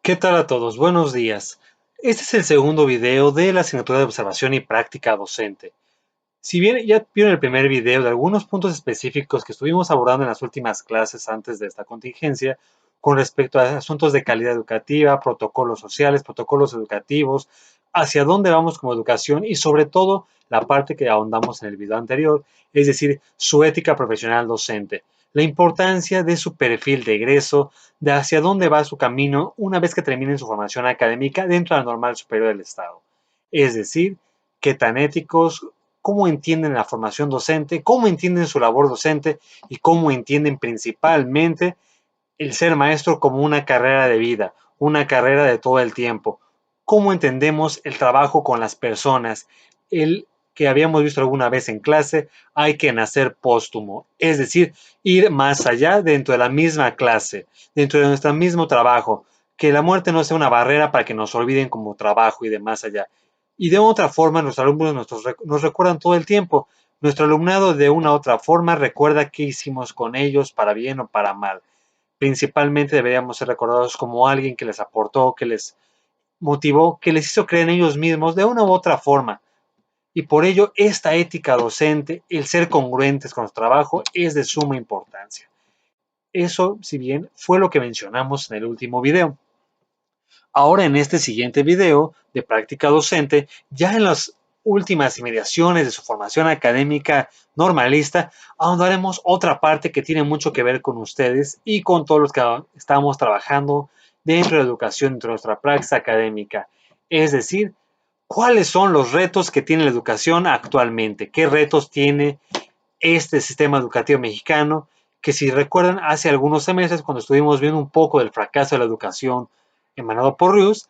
¿Qué tal a todos? Buenos días. Este es el segundo video de la asignatura de observación y práctica docente. Si bien ya vieron el primer video de algunos puntos específicos que estuvimos abordando en las últimas clases antes de esta contingencia, con respecto a asuntos de calidad educativa, protocolos sociales, protocolos educativos, hacia dónde vamos como educación y sobre todo la parte que ahondamos en el video anterior, es decir, su ética profesional docente, la importancia de su perfil de egreso, de hacia dónde va su camino una vez que terminen su formación académica dentro de la normal superior del Estado. Es decir, qué tan éticos, cómo entienden la formación docente, cómo entienden su labor docente y cómo entienden principalmente el ser maestro como una carrera de vida, una carrera de todo el tiempo. Cómo entendemos el trabajo con las personas, el que habíamos visto alguna vez en clase, hay que nacer póstumo, es decir, ir más allá dentro de la misma clase, dentro de nuestro mismo trabajo, que la muerte no sea una barrera para que nos olviden como trabajo y de más allá. Y de otra forma, nuestros alumnos nos recuerdan todo el tiempo. Nuestro alumnado de una u otra forma recuerda qué hicimos con ellos para bien o para mal. Principalmente deberíamos ser recordados como alguien que les aportó, que les motivó, que les hizo creer en ellos mismos de una u otra forma. Y por ello, esta ética docente, el ser congruentes con nuestro trabajo, es de suma importancia. Eso, si bien, fue lo que mencionamos en el último video. Ahora en este siguiente video de práctica docente, ya en las últimas inmediaciones de su formación académica normalista, ahondaremos otra parte que tiene mucho que ver con ustedes y con todos los que estamos trabajando dentro de la educación, dentro de nuestra práctica académica. Es decir, ¿cuáles son los retos que tiene la educación actualmente? ¿Qué retos tiene este sistema educativo mexicano? Que si recuerdan, hace algunos semestres, cuando estuvimos viendo un poco del fracaso de la educación emanado por Rius,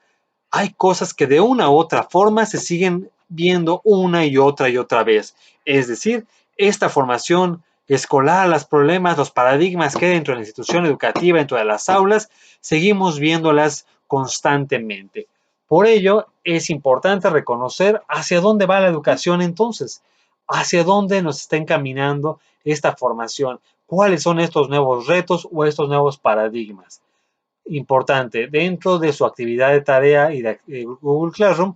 hay cosas que de una u otra forma se siguen viendo una y otra vez. Es decir, esta formación escolar, los problemas, los paradigmas que hay dentro de la institución educativa, dentro de las aulas, seguimos viéndolas constantemente. Por ello, es importante reconocer hacia dónde va la educación entonces, hacia dónde nos está encaminando esta formación, cuáles son estos nuevos retos o estos nuevos paradigmas. Importante, dentro de su actividad de tarea y de Google Classroom,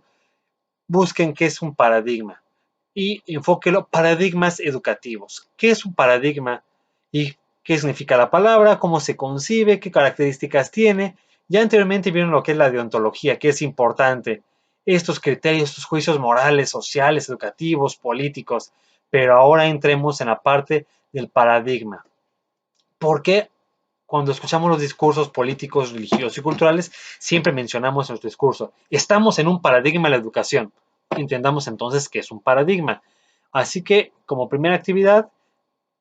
busquen qué es un paradigma y enfóquelo paradigmas educativos. ¿Qué es un paradigma y qué significa la palabra? ¿Cómo se concibe? ¿Qué características tiene? Ya anteriormente vieron lo que es la deontología, que es importante. Estos criterios, estos juicios morales, sociales, educativos, políticos. Pero ahora entremos en la parte del paradigma. ¿Por qué cuando escuchamos los discursos políticos, religiosos y culturales, siempre mencionamos en nuestro discurso? Estamos en un paradigma de la educación. Entendamos entonces qué es un paradigma. Así que, como primera actividad,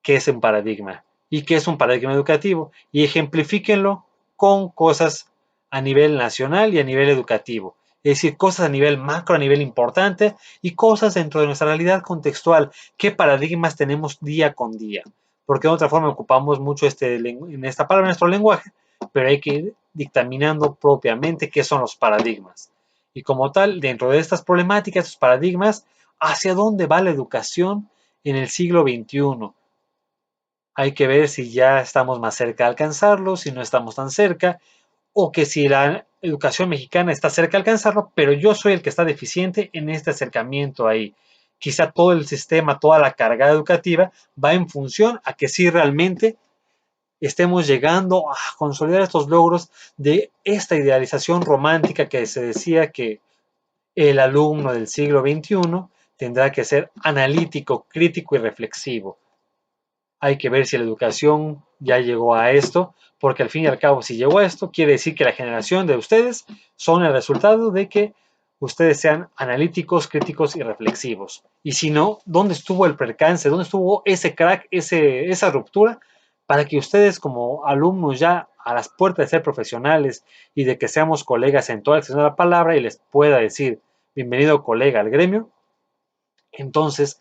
¿qué es un paradigma? ¿Y qué es un paradigma educativo? Y ejemplifíquenlo con cosas a nivel nacional y a nivel educativo. Es decir, cosas a nivel macro, a nivel importante y cosas dentro de nuestra realidad contextual. ¿Qué paradigmas tenemos día con día? Porque de otra forma ocupamos mucho en esta palabra en nuestro lenguaje, pero hay que ir dictaminando propiamente qué son los paradigmas. Y como tal, dentro de estas problemáticas, estos paradigmas, ¿hacia dónde va la educación en el siglo XXI? Hay que ver si ya estamos más cerca de alcanzarlo, si no estamos tan cerca, o que si la educación mexicana está cerca de alcanzarlo, pero yo soy el que está deficiente en este acercamiento ahí. Quizá todo el sistema, toda la carga educativa va en función a que sí realmente estemos llegando a consolidar estos logros de esta idealización romántica que se decía que el alumno del siglo XXI tendrá que ser analítico, crítico y reflexivo. Hay que ver si la educación ya llegó a esto, porque al fin y al cabo, si llegó a esto, quiere decir que la generación de ustedes son el resultado de que ustedes sean analíticos, críticos y reflexivos. Y si no, ¿dónde estuvo el percance? ¿Dónde estuvo ese crack, esa ruptura? Para que ustedes como alumnos ya a las puertas de ser profesionales y de que seamos colegas en toda la extensión de la palabra y les pueda decir, bienvenido colega al gremio, entonces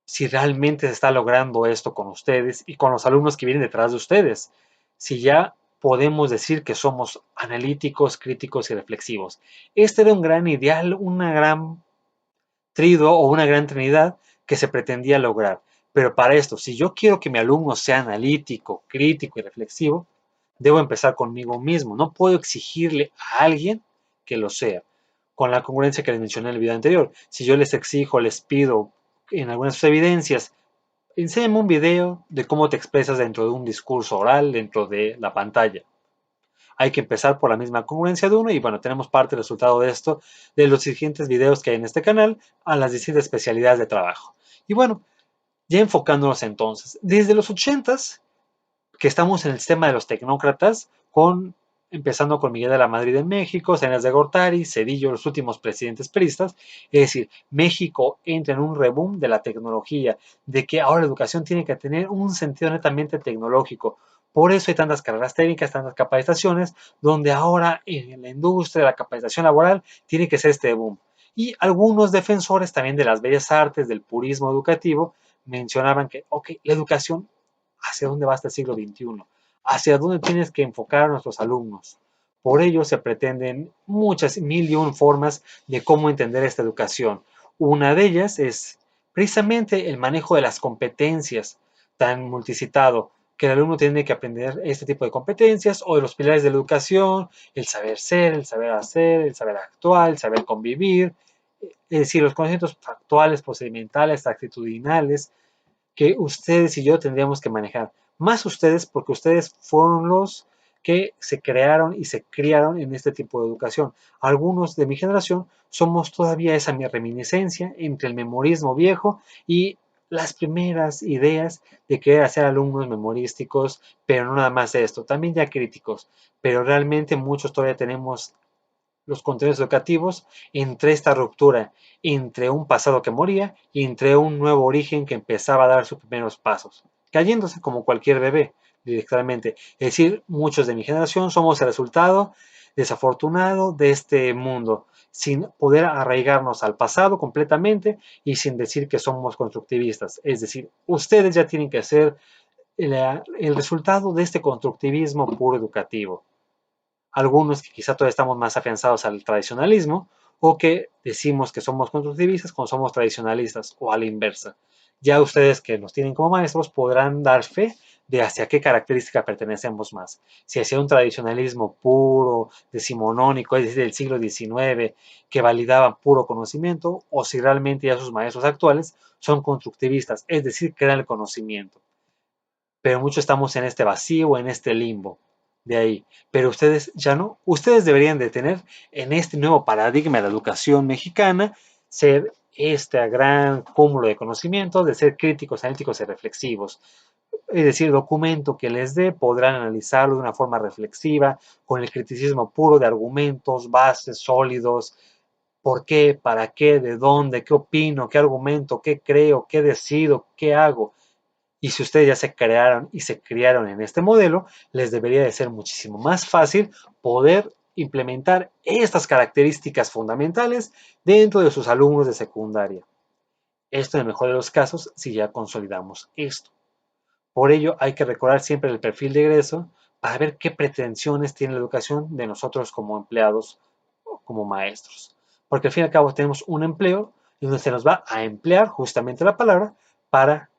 si realmente se está logrando esto con ustedes y con los alumnos que vienen detrás de ustedes, si ya podemos decir que somos analíticos, críticos y reflexivos. Este era un gran ideal, una gran trido o una gran trinidad que se pretendía lograr. Pero para esto, si yo quiero que mi alumno sea analítico, crítico y reflexivo, Debo empezar conmigo mismo. No puedo exigirle a alguien que lo sea. Con la congruencia que les mencioné en el video anterior. Si yo les exijo, les pido en algunas evidencias, enséñame un video de cómo te expresas dentro de un discurso oral, dentro de la pantalla. Hay que empezar por la misma congruencia de uno y bueno, tenemos parte del resultado de esto de los siguientes videos que hay en este canal a las distintas especialidades de trabajo. Y bueno, ya enfocándonos entonces, desde los 80s, que estamos en el sistema de los tecnócratas, empezando con Miguel de la Madrid en México, Salinas de Gortari, Cedillo, los últimos presidentes priistas, es decir, México entra en un reboom de la tecnología, de que ahora la educación tiene que tener un sentido netamente tecnológico. Por eso hay tantas carreras técnicas, tantas capacitaciones, donde ahora en la industria, la capacitación laboral, tiene que ser este boom. Y algunos defensores también de las bellas artes, del purismo educativo, mencionaban que, ok, la educación, ¿hacia dónde va hasta el siglo XXI? ¿Hacia dónde tienes que enfocar a nuestros alumnos? Por ello se pretenden muchas, mil y un formas de cómo entender esta educación. Una de ellas es precisamente el manejo de las competencias tan multicitado, que el alumno tiene que aprender este tipo de competencias o de los pilares de la educación, el saber ser, el saber hacer, el saber actuar, el saber convivir, es decir, los conocimientos factuales, procedimentales, actitudinales, que ustedes y yo tendríamos que manejar. Más ustedes, porque ustedes fueron los que se crearon y se criaron en este tipo de educación. Algunos de mi generación somos todavía esa reminiscencia entre el memorismo viejo y las primeras ideas de querer hacer alumnos memorísticos, pero no nada más de esto, también ya críticos, pero realmente muchos todavía tenemos los contenidos educativos entre esta ruptura, entre un pasado que moría y entre un nuevo origen que empezaba a dar sus primeros pasos, cayéndose como cualquier bebé, directamente. Es decir, muchos de mi generación somos el resultado desafortunado de este mundo, sin poder arraigarnos al pasado completamente y sin decir que somos constructivistas. Es decir, ustedes ya tienen que ser el resultado de este constructivismo puro educativo. Algunos que quizá todavía estamos más afianzados al tradicionalismo o que decimos que somos constructivistas cuando somos tradicionalistas o a la inversa. Ya ustedes que nos tienen como maestros podrán dar fe de hacia qué característica pertenecemos más. Si hacia un tradicionalismo puro, decimonónico, es decir, del siglo XIX, que validaba puro conocimiento, o si realmente ya sus maestros actuales son constructivistas, es decir, crean el conocimiento. Pero muchos estamos en este vacío, en este limbo de ahí. Pero ustedes ya no. Ustedes deberían de tener en este nuevo paradigma de la educación mexicana, ser este gran cúmulo de conocimientos, de ser críticos, analíticos y reflexivos. Es decir, el documento que les dé podrán analizarlo de una forma reflexiva, con el criticismo puro de argumentos, bases sólidos, por qué, para qué, de dónde, qué opino, qué argumento, qué creo, qué decido, qué hago. Y si ustedes ya se crearon y se criaron en este modelo, les debería de ser muchísimo más fácil poder implementar estas características fundamentales dentro de sus alumnos de secundaria. Esto en el mejor de los casos si ya consolidamos esto. Por ello hay que recordar siempre el perfil de egreso para ver qué pretensiones tiene la educación de nosotros como empleados o como maestros. Porque al fin y al cabo tenemos un empleo y donde se nos va a emplear justamente la palabra para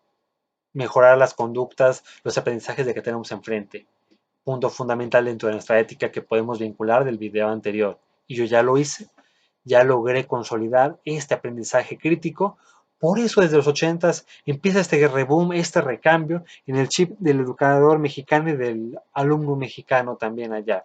mejorar las conductas, los aprendizajes de que tenemos enfrente. Punto fundamental dentro de nuestra ética que podemos vincular del video anterior. Y yo ya lo hice, ya logré consolidar este aprendizaje crítico. Por eso desde los 80s empieza este reboom, este recambio en el chip del educador mexicano y del alumno mexicano también allá.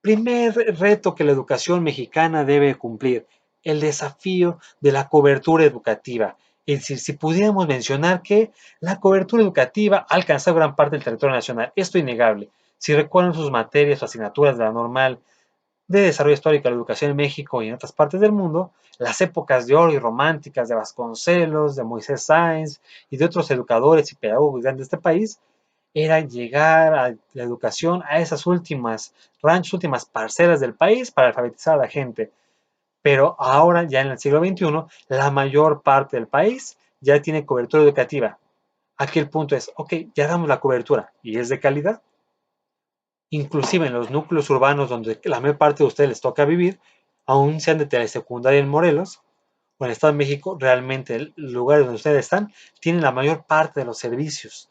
Primer reto que la educación mexicana debe cumplir, el desafío de la cobertura educativa. Es decir, si pudiéramos mencionar que la cobertura educativa ha alcanzado gran parte del territorio nacional, esto es innegable. Si recuerdan sus materias o asignaturas de la normal de desarrollo histórico de la educación en México y en otras partes del mundo, las épocas de oro y románticas de Vasconcelos, de Moisés Sáenz y de otros educadores y pedagogos grandes de este país, era llegar a la educación a esas últimas ranchos, últimas parcelas del país para alfabetizar a la gente. Pero ahora, ya en el siglo XXI, la mayor parte del país ya tiene cobertura educativa. Aquí el punto es, ok, ya damos la cobertura y es de calidad. Inclusive en los núcleos urbanos donde la mayor parte de ustedes les toca vivir, aún sean de telesecundaria en Morelos o en el Estado de México, realmente el lugar donde ustedes están tienen la mayor parte de los servicios.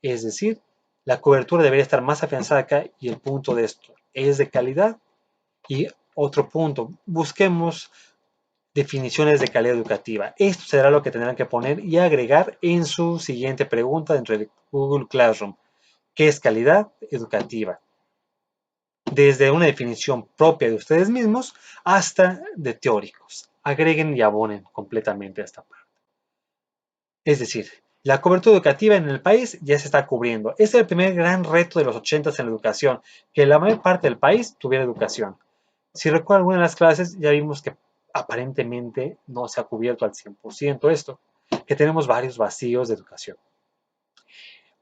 Es decir, La cobertura debería estar más afianzada acá y el punto de esto es de calidad. Y otro punto, busquemos definiciones de calidad educativa. Esto será lo que tendrán que poner y agregar en su siguiente pregunta dentro de Google Classroom. ¿Qué es calidad educativa? Desde una definición propia de ustedes mismos hasta de teóricos. Agreguen y abonen completamente a esta parte. Es decir, la cobertura educativa en el país ya se está cubriendo. Este es el primer gran reto de los 80 en la educación, que la mayor parte del país tuviera educación. Si recuerdan alguna de las clases, ya vimos que aparentemente no se ha cubierto al 100% esto, que tenemos varios vacíos de educación.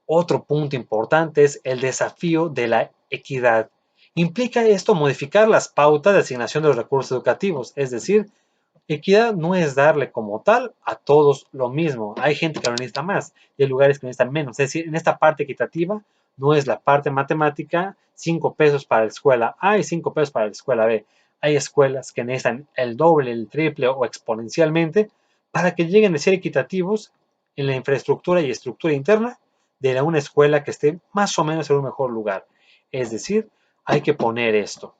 Otro punto importante es el desafío de la equidad. Implica esto modificar las pautas de asignación de los recursos educativos, es decir, equidad no es darle como tal a todos lo mismo. Hay gente que lo necesita más y hay lugares que lo necesitan menos. Es decir, en esta parte equitativa no es la parte matemática, 5 pesos para la escuela A y 5 pesos para la escuela B. Hay escuelas que necesitan el doble, el triple o exponencialmente para que lleguen a ser equitativos en la infraestructura y estructura interna de una escuela que esté más o menos en un mejor lugar. Es decir, hay que poner esto.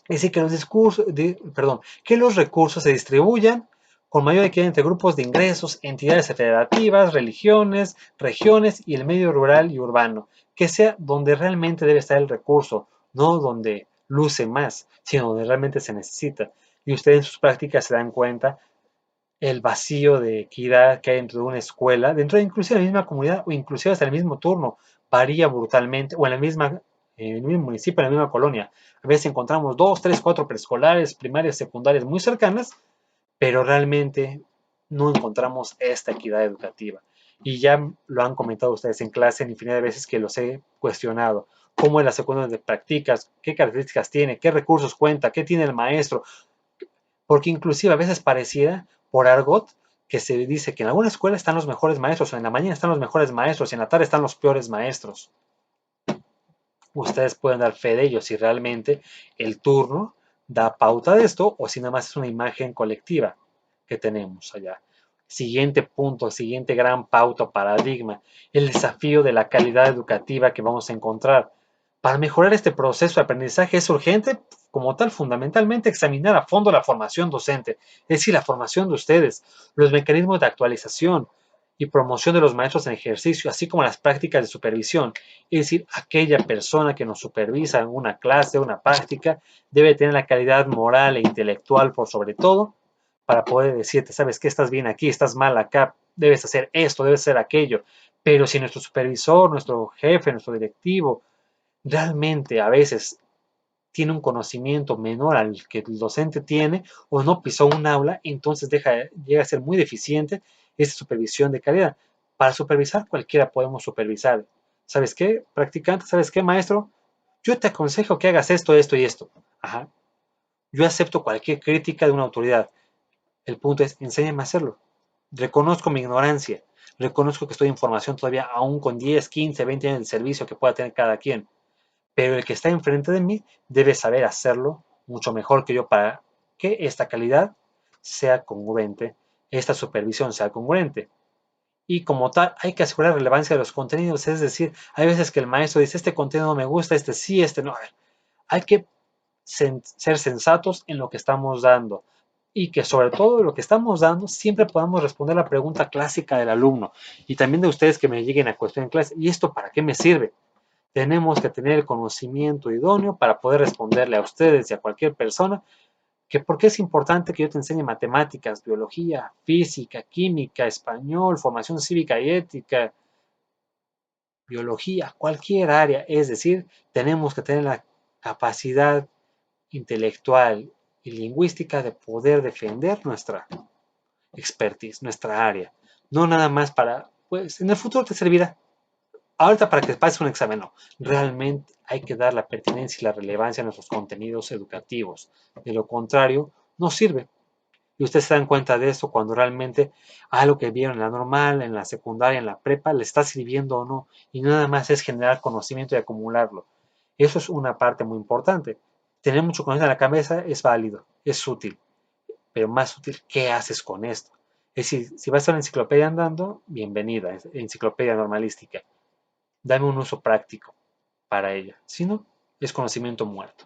Es decir, que los recursos se distribuyan con mayor equidad entre grupos de ingresos, entidades federativas, religiones, regiones y el medio rural y urbano, que sea donde realmente debe estar el recurso, no donde luce más, sino donde realmente se necesita. Y ustedes en sus prácticas se dan cuenta el vacío de equidad que hay dentro de una escuela, dentro de inclusive la misma comunidad o inclusive hasta el mismo turno, varía brutalmente, o en el mismo municipio, en la misma colonia. A veces encontramos 2, 3, 4 preescolares, primarias, secundarias muy cercanas, pero realmente no encontramos esta equidad educativa. Y ya lo han comentado ustedes en clase en infinidad de veces que los he cuestionado. ¿Cómo es la secundaria de practicas? ¿Qué características tiene? ¿Qué recursos cuenta? ¿Qué tiene el maestro? Porque inclusive a veces pareciera por argot que se dice que en alguna escuela están los mejores maestros, o en la mañana están los mejores maestros, y en la tarde están los peores maestros. Ustedes pueden dar fe de ello si realmente el turno da pauta de esto o si nada más es una imagen colectiva que tenemos allá. Siguiente punto, siguiente gran pauta, paradigma, el desafío de la calidad educativa que vamos a encontrar. Para mejorar este proceso de aprendizaje es urgente, como tal, fundamentalmente examinar a fondo la formación docente, es decir, la formación de ustedes, los mecanismos de actualización y promoción de los maestros en ejercicio, así como las prácticas de supervisión. Es decir, aquella persona que nos supervisa en una clase, una práctica, debe tener la calidad moral e intelectual por sobre todo para poder decirte, sabes que estás bien aquí, estás mal acá, debes hacer esto, debes hacer aquello. Pero si nuestro supervisor, nuestro jefe, nuestro directivo, realmente a veces tiene un conocimiento menor al que el docente tiene o no pisó un aula, entonces llega a ser muy deficiente esa supervisión de calidad. Para supervisar, cualquiera podemos supervisar. ¿Sabes qué, practicante? ¿Sabes qué, maestro? Yo te aconsejo que hagas esto, esto y esto. Ajá. Yo acepto cualquier crítica de una autoridad. El punto es, enséñame a hacerlo. Reconozco mi ignorancia. Reconozco que estoy en formación todavía, aún con 10, 15, 20 años de servicio que pueda tener cada quien, pero el que está enfrente de mí debe saber hacerlo mucho mejor que yo para que esta calidad sea congruente, esta supervisión sea congruente. Y como tal, hay que asegurar la relevancia de los contenidos, es decir, hay veces que el maestro dice, este contenido no me gusta, este sí, este no. Hay que ser sensatos en lo que estamos dando y que sobre todo lo que estamos dando siempre podamos responder la pregunta clásica del alumno y también de ustedes que me lleguen a cuestión en clase, ¿y esto para qué me sirve? Tenemos que tener el conocimiento idóneo para poder responderle a ustedes y a cualquier persona que por qué es importante que yo te enseñe matemáticas, biología, física, química, español, formación cívica y ética, biología, cualquier área. Es decir, tenemos que tener la capacidad intelectual y lingüística de poder defender nuestra expertise, nuestra área. No nada más para, pues en el futuro te servirá, ahorita para que pases un examen, no. Realmente hay que dar la pertinencia y la relevancia a nuestros contenidos educativos. De lo contrario, no sirve. Y ustedes se dan cuenta de esto cuando realmente algo que vieron en la normal, en la secundaria, en la prepa, le está sirviendo o no. Y nada más es generar conocimiento y acumularlo. Eso es una parte muy importante. Tener mucho conocimiento en la cabeza es válido, es útil. Pero más útil, ¿qué haces con esto? Es decir, si vas a la enciclopedia andando, bienvenida, enciclopedia normalística. Dame un uso práctico para ella. Si no, es conocimiento muerto.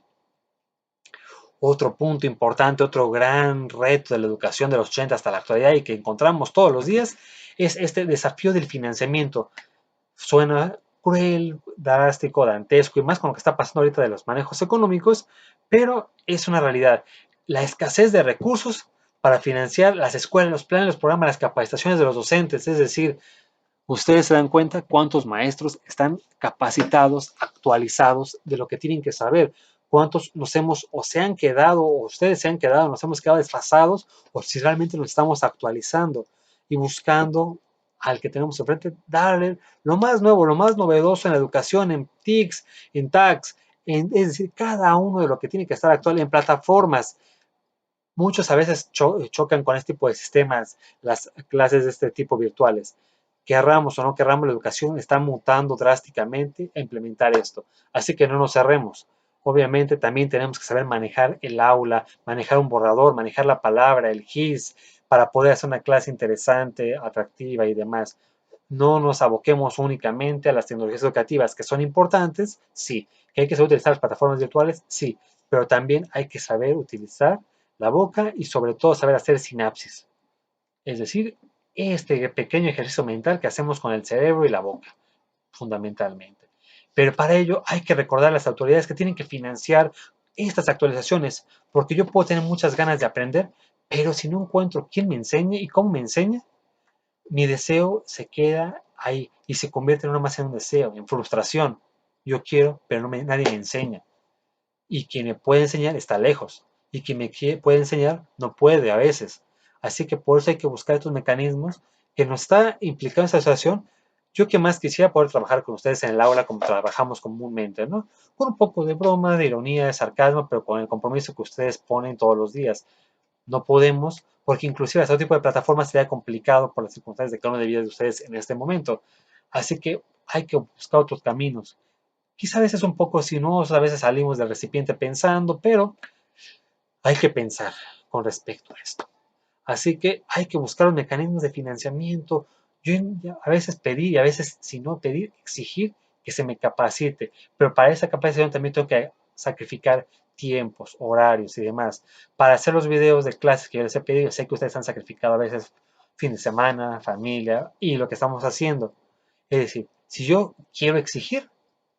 Otro punto importante, otro gran reto de la educación de los 80 hasta la actualidad y que encontramos todos los días es este desafío del financiamiento. Suena cruel, drástico, dantesco y más con lo que está pasando ahorita de los manejos económicos, pero es una realidad. La escasez de recursos para financiar las escuelas, los planes, los programas, las capacitaciones de los docentes, es decir, ustedes se dan cuenta cuántos maestros están capacitados, actualizados de lo que tienen que saber, cuántos nos hemos o se han quedado o ustedes se han quedado, nos hemos quedado desfasados o si realmente nos estamos actualizando y buscando al que tenemos enfrente, darle lo más nuevo, lo más novedoso en la educación, en TICs, en TACs, es decir, cada uno de lo que tiene que estar actual en plataformas. Muchos a veces chocan con este tipo de sistemas, las clases de este tipo virtuales. Querramos o no querramos, la educación está mutando drásticamente a implementar esto. Así que no nos cerremos. Obviamente también tenemos que saber manejar el aula, manejar un borrador, manejar la palabra, el GIS, para poder hacer una clase interesante, atractiva y demás. No nos aboquemos únicamente a las tecnologías educativas, que son importantes, sí. Que hay que saber utilizar las plataformas virtuales, sí. Pero también hay que saber utilizar la boca y sobre todo saber hacer sinapsis. Es decir, este pequeño ejercicio mental que hacemos con el cerebro y la boca, fundamentalmente. Pero para ello hay que recordar a las autoridades que tienen que financiar estas actualizaciones, porque yo puedo tener muchas ganas de aprender, pero si no encuentro quién me enseñe y cómo me enseña, mi deseo se queda ahí y se convierte no más en un deseo, en frustración. Yo quiero, pero nadie me enseña. Y quien me puede enseñar está lejos. Y quien me puede enseñar no puede a veces. Así que por eso hay que buscar estos mecanismos que nos está implicando esta situación. Yo que más quisiera poder trabajar con ustedes en el aula como trabajamos comúnmente, ¿no? Con un poco de broma, de ironía, de sarcasmo, pero con el compromiso que ustedes ponen todos los días. No podemos, porque inclusive este tipo de plataformas sería complicado por las circunstancias de cada uno de vida de ustedes en este momento. Así que hay que buscar otros caminos. Quizá a veces un poco sinuosos, a veces salimos del recipiente pensando, pero hay que pensar con respecto a esto. Así que hay que buscar los mecanismos de financiamiento. Yo a veces pedir y a veces, si no pedir, exigir que se me capacite. Pero para esa capacitación también tengo que sacrificar tiempos, horarios y demás. Para hacer los videos de clases que yo les he pedido, sé que ustedes han sacrificado a veces fin de semana, familia y lo que estamos haciendo. Es decir, si yo quiero exigir,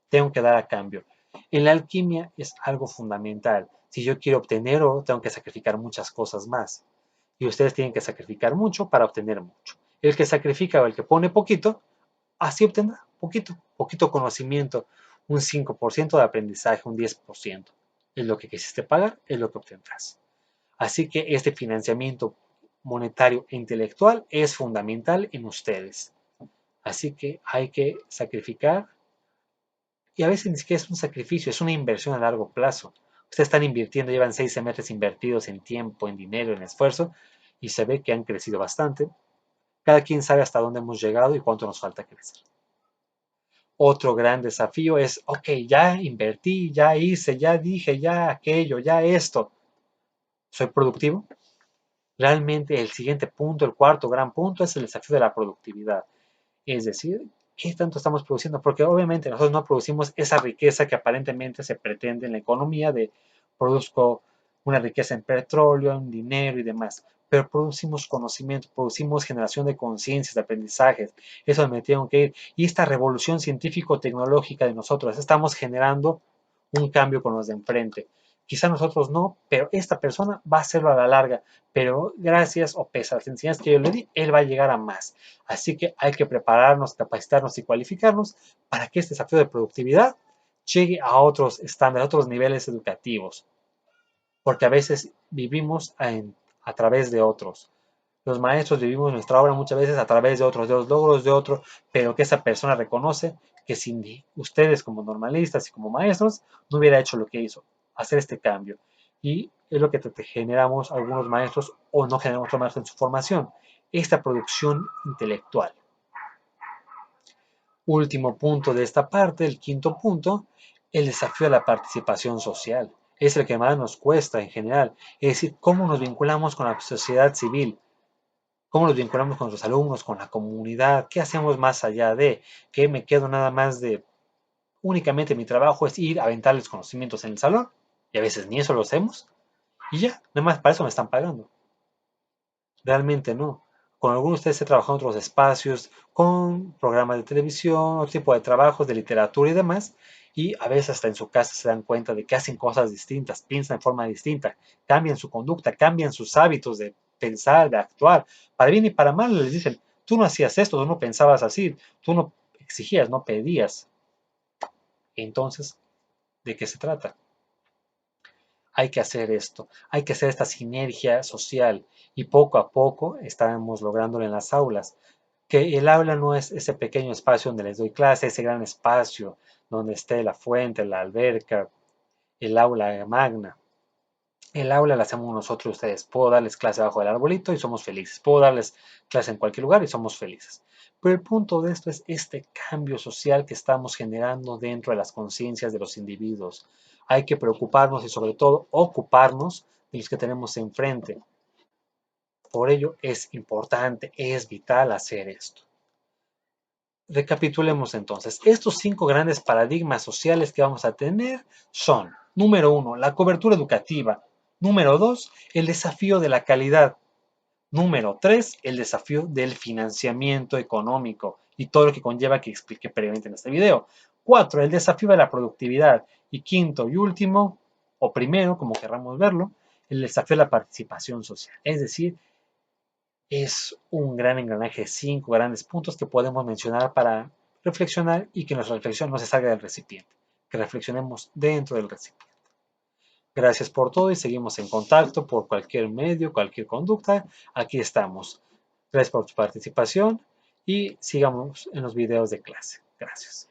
tengo que dar a cambio. En la alquimia es algo fundamental. Si yo quiero obtener oro, tengo que sacrificar muchas cosas más y ustedes tienen que sacrificar mucho para obtener mucho. El que sacrifica o el que pone poquito, así obtendrá poquito, poquito conocimiento, un 5% de aprendizaje, un 10%. Es lo que quisiste pagar, es lo que obtendrás. Así que este financiamiento monetario e intelectual es fundamental en ustedes. Así que hay que sacrificar y a veces ni siquiera es un sacrificio, es una inversión a largo plazo. Ustedes están invirtiendo, llevan 6 semestres invertidos en tiempo, en dinero, en esfuerzo, y se ve que han crecido bastante. Cada quien sabe hasta dónde hemos llegado y cuánto nos falta crecer. Otro gran desafío es, ok, ya invertí, ya hice, ya dije, ya aquello, ya esto. ¿Soy productivo? Realmente el siguiente punto, el cuarto gran punto, es el desafío de la productividad. Es decir, ¿qué tanto estamos produciendo? Porque obviamente nosotros no producimos esa riqueza que aparentemente se pretende en la economía de produzco una riqueza en petróleo, en dinero y demás. Pero producimos conocimiento, producimos generación de conciencias, de aprendizajes. Eso me tengo que ir. Y esta revolución científico-tecnológica de nosotros, estamos generando un cambio con los de enfrente. Quizá nosotros no, pero esta persona va a hacerlo a la larga. Pero gracias o pese a las enseñanzas que yo le di, él va a llegar a más. Así que hay que prepararnos, capacitarnos y cualificarnos para que este desafío de productividad llegue a otros estándares, a otros niveles educativos. Porque a veces vivimos a través de otros. Los maestros vivimos nuestra obra muchas veces a través de otros, de los logros de otro, pero que esa persona reconoce que sin ustedes como normalistas y como maestros no hubiera hecho lo que hizo, hacer este cambio. Y es lo que te generamos algunos maestros o no generamos otros maestros en su formación, esta producción intelectual. Último punto de esta parte, el quinto punto, el desafío a la participación social. Es el que más nos cuesta en general, es decir, cómo nos vinculamos con la sociedad civil, cómo nos vinculamos con nuestros alumnos, con la comunidad, qué hacemos más allá de que me quedo nada más de únicamente mi trabajo es ir a aventarles conocimientos en el salón, y a veces ni eso lo hacemos, y ya, nada más para eso me están pagando. Realmente no. Con algunos de ustedes he trabajado en otros espacios, con programas de televisión, otro tipo de trabajos de literatura y demás, y a veces hasta en su casa se dan cuenta de que hacen cosas distintas, piensan de forma distinta, cambian su conducta, cambian sus hábitos de pensar, de actuar. Para bien y para mal les dicen, tú no hacías esto, tú no pensabas así, tú no exigías, no pedías. Entonces, ¿de qué se trata? Hay que hacer esto, hay que hacer esta sinergia social y poco a poco estamos lográndolo en las aulas. Que el aula no es ese pequeño espacio donde les doy clase, ese gran espacio donde esté la fuente, la alberca, el aula magna. El aula la hacemos nosotros y ustedes. Puedo darles clase bajo el arbolito y somos felices. Puedo darles clase en cualquier lugar y somos felices. Pero el punto de esto es este cambio social que estamos generando dentro de las conciencias de los individuos. Hay que preocuparnos y sobre todo ocuparnos de los que tenemos enfrente. Por ello es importante, es vital hacer esto. Recapitulemos entonces. Estos 5 grandes paradigmas sociales que vamos a tener son, número 1, la cobertura educativa. Número 2, el desafío de la calidad. Número 3, el desafío del financiamiento económico y todo lo que conlleva que expliqué previamente en este video. 4, el desafío de la productividad. Y quinto y último, o primero, como querramos verlo, el desafío de la participación social. Es decir, es un gran engranaje de 5 grandes puntos que podemos mencionar para reflexionar y que nuestra reflexión no se salga del recipiente, que reflexionemos dentro del recipiente. Gracias por todo y seguimos en contacto por cualquier medio, cualquier conducta. Aquí estamos. Gracias por tu participación y sigamos en los videos de clase. Gracias.